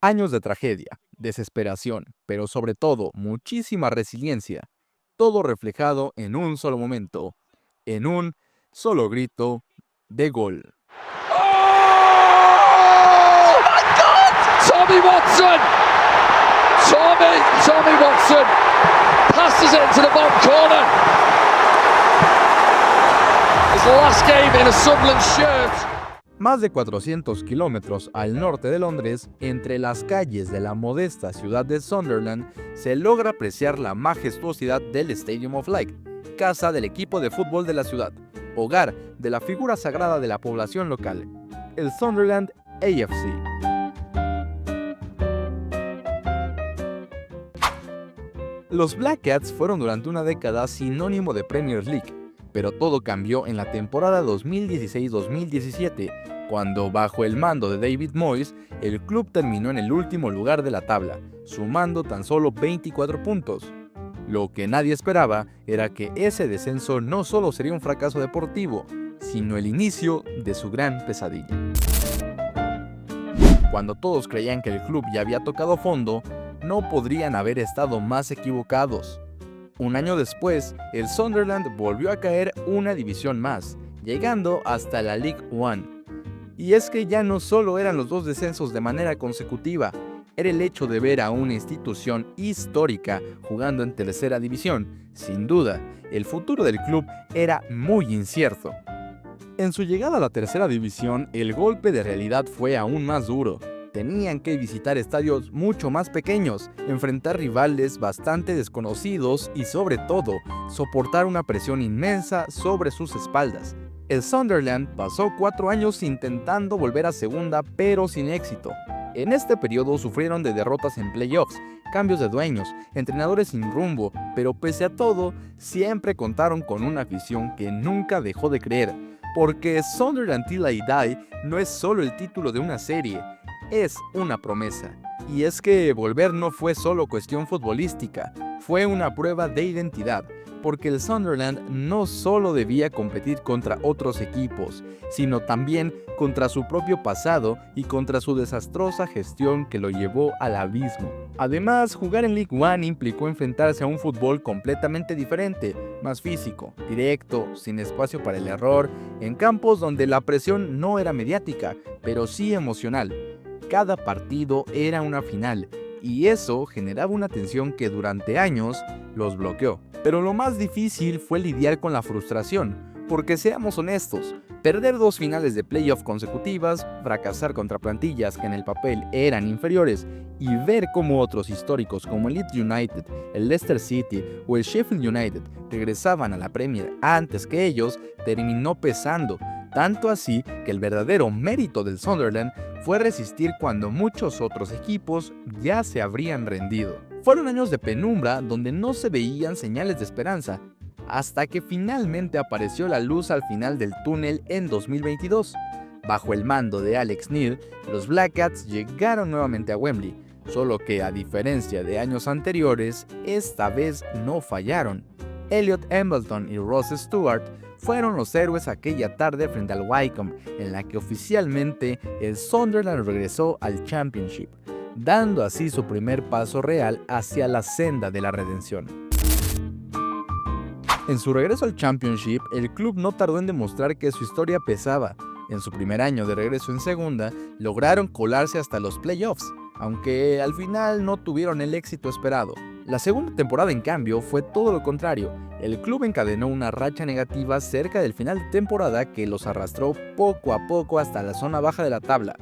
Años de tragedia, desesperación, pero sobre todo muchísima resiliencia, todo reflejado en un solo momento, en un solo grito de gol. Oh my God! Tommy Watson! Tommy Watson passes it into the bottom corner. His last game in a Sunderland shirt. Más de 400 kilómetros al norte de Londres, entre las calles de la modesta ciudad de Sunderland, se logra apreciar la majestuosidad del Stadium of Light, casa del equipo de fútbol de la ciudad, hogar de la figura sagrada de la población local, el Sunderland AFC. Los Black Cats fueron durante una década sinónimo de Premier League, pero todo cambió en la temporada 2016-2017, cuando bajo el mando de David Moyes, el club terminó en el último lugar de la tabla, sumando tan solo 24 puntos. Lo que nadie esperaba era que ese descenso no solo sería un fracaso deportivo, sino el inicio de su gran pesadilla. Cuando todos creían que el club ya había tocado fondo, no podrían haber estado más equivocados. Un año después, el Sunderland volvió a caer una división más, llegando hasta la League One. Y es que ya no solo eran los dos descensos de manera consecutiva, era el hecho de ver a una institución histórica jugando en tercera división. Sin duda, el futuro del club era muy incierto. En su llegada a la tercera división, el golpe de realidad fue aún más duro. Tenían que visitar estadios mucho más pequeños, enfrentar rivales bastante desconocidos y sobre todo, soportar una presión inmensa sobre sus espaldas. El Sunderland pasó 4 años intentando volver a segunda, pero sin éxito. En este periodo sufrieron de derrotas en playoffs, cambios de dueños, entrenadores sin rumbo, pero pese a todo, siempre contaron con una afición que nunca dejó de creer, porque Sunderland Till I Die no es solo el título de una serie, es una promesa. Y es que volver no fue solo cuestión futbolística, fue una prueba de identidad, porque el Sunderland no solo debía competir contra otros equipos, sino también contra su propio pasado y contra su desastrosa gestión que lo llevó al abismo. Además, jugar en League One implicó enfrentarse a un fútbol completamente diferente, más físico, directo, sin espacio para el error, en campos donde la presión no era mediática, pero sí emocional. Cada partido era una final, y eso generaba una tensión que durante años los bloqueó. Pero lo más difícil fue lidiar con la frustración, porque seamos honestos, perder 2 finales de playoff consecutivas, fracasar contra plantillas que en el papel eran inferiores y ver cómo otros históricos como el Leeds United, el Leicester City o el Sheffield United regresaban a la Premier antes que ellos, terminó pesando. Tanto así que el verdadero mérito del Sunderland fue resistir cuando muchos otros equipos ya se habrían rendido. Fueron años de penumbra donde no se veían señales de esperanza, hasta que finalmente apareció la luz al final del túnel en 2022. Bajo el mando de Alex Neil, los Black Cats llegaron nuevamente a Wembley, solo que a diferencia de años anteriores, esta vez no fallaron. Elliot Embleton y Ross Stewart fueron los héroes aquella tarde frente al Wycombe, en la que oficialmente el Sunderland regresó al Championship, dando así su primer paso real hacia la senda de la redención. En su regreso al Championship, el club no tardó en demostrar que su historia pesaba. En su primer año de regreso en segunda, lograron colarse hasta los playoffs, aunque al final no tuvieron el éxito esperado. La segunda temporada, en cambio, fue todo lo contrario. El club encadenó una racha negativa cerca del final de temporada que los arrastró poco a poco hasta la zona baja de la tabla,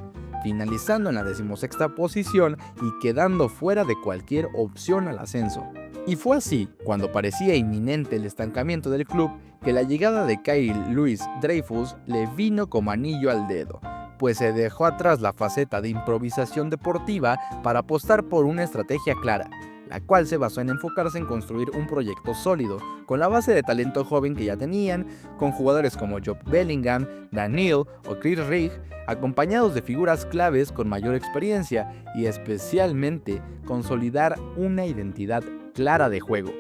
finalizando en la 16ª posición y quedando fuera de cualquier opción al ascenso. Y fue así, cuando parecía inminente el estancamiento del club, que la llegada de Kyle Louis Dreyfus le vino como anillo al dedo, pues se dejó atrás la faceta de improvisación deportiva para apostar por una estrategia clara, la cual se basó en enfocarse en construir un proyecto sólido, con la base de talento joven que ya tenían, con jugadores como Job Bellingham, Daniel o Chris Rigg, acompañados de figuras claves con mayor experiencia y especialmente consolidar una identidad clara de juego.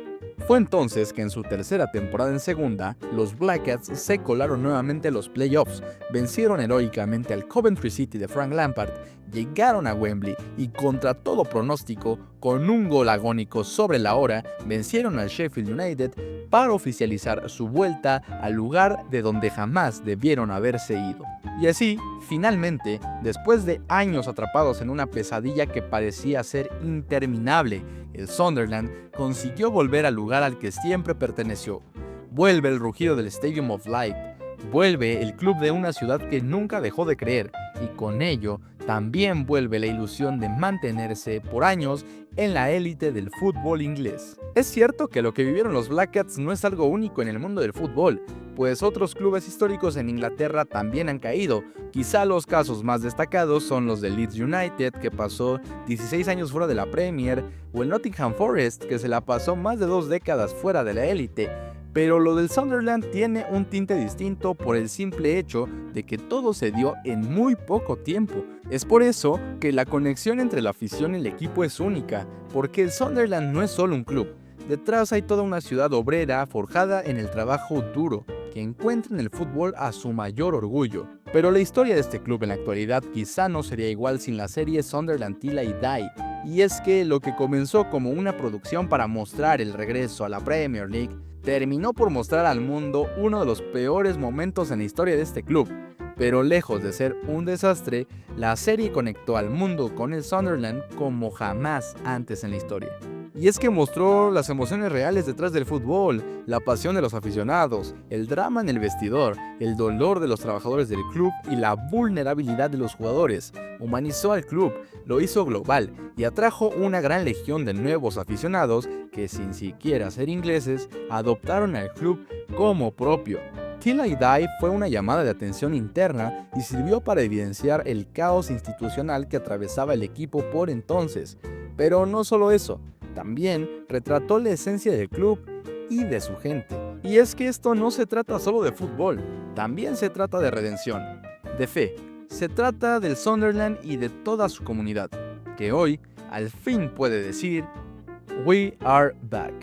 Fue entonces que en su tercera temporada en segunda, los Black Cats se colaron nuevamente a los playoffs, vencieron heroicamente al Coventry City de Frank Lampard llegaron a Wembley y contra todo pronóstico, con un gol agónico sobre la hora, vencieron al Sheffield United para oficializar su vuelta al lugar de donde jamás debieron haberse ido. Y así, finalmente, después de años atrapados en una pesadilla que parecía ser interminable, el Sunderland consiguió volver al lugar al que siempre perteneció. Vuelve el rugido del Stadium of Light, vuelve el club de una ciudad que nunca dejó de creer, y con ello también vuelve la ilusión de mantenerse por años en la élite del fútbol inglés. Es cierto que lo que vivieron los Black Cats no es algo único en el mundo del fútbol, pues otros clubes históricos en Inglaterra también han caído. Quizá los casos más destacados son los de Leeds United, que pasó 16 años fuera de la Premier, o el Nottingham Forest, que se la pasó más de 2 décadas fuera de la élite. Pero lo del Sunderland tiene un tinte distinto por el simple hecho de que todo se dio en muy poco tiempo. Es por eso que la conexión entre la afición y el equipo es única, porque el Sunderland no es solo un club. Detrás hay toda una ciudad obrera forjada en el trabajo duro, que encuentra en el fútbol a su mayor orgullo. Pero la historia de este club en la actualidad quizá no sería igual sin la serie Sunderland Till I Die. Y es que lo que comenzó como una producción para mostrar el regreso a la Premier League, terminó por mostrar al mundo uno de los peores momentos en la historia de este club. Pero lejos de ser un desastre, la serie conectó al mundo con el Sunderland como jamás antes en la historia. Y es que mostró las emociones reales detrás del fútbol, la pasión de los aficionados, el drama en el vestidor, el dolor de los trabajadores del club y la vulnerabilidad de los jugadores. Humanizó al club, lo hizo global y atrajo una gran legión de nuevos aficionados que, sin siquiera ser ingleses, adoptaron al club como propio. Till I Die fue una llamada de atención interna y sirvió para evidenciar el caos institucional que atravesaba el equipo por entonces. Pero no solo eso, también retrató la esencia del club y de su gente. Y es que esto no se trata solo de fútbol, también se trata de redención, de fe. Se trata del Sunderland y de toda su comunidad, que hoy al fin puede decir: "We are back".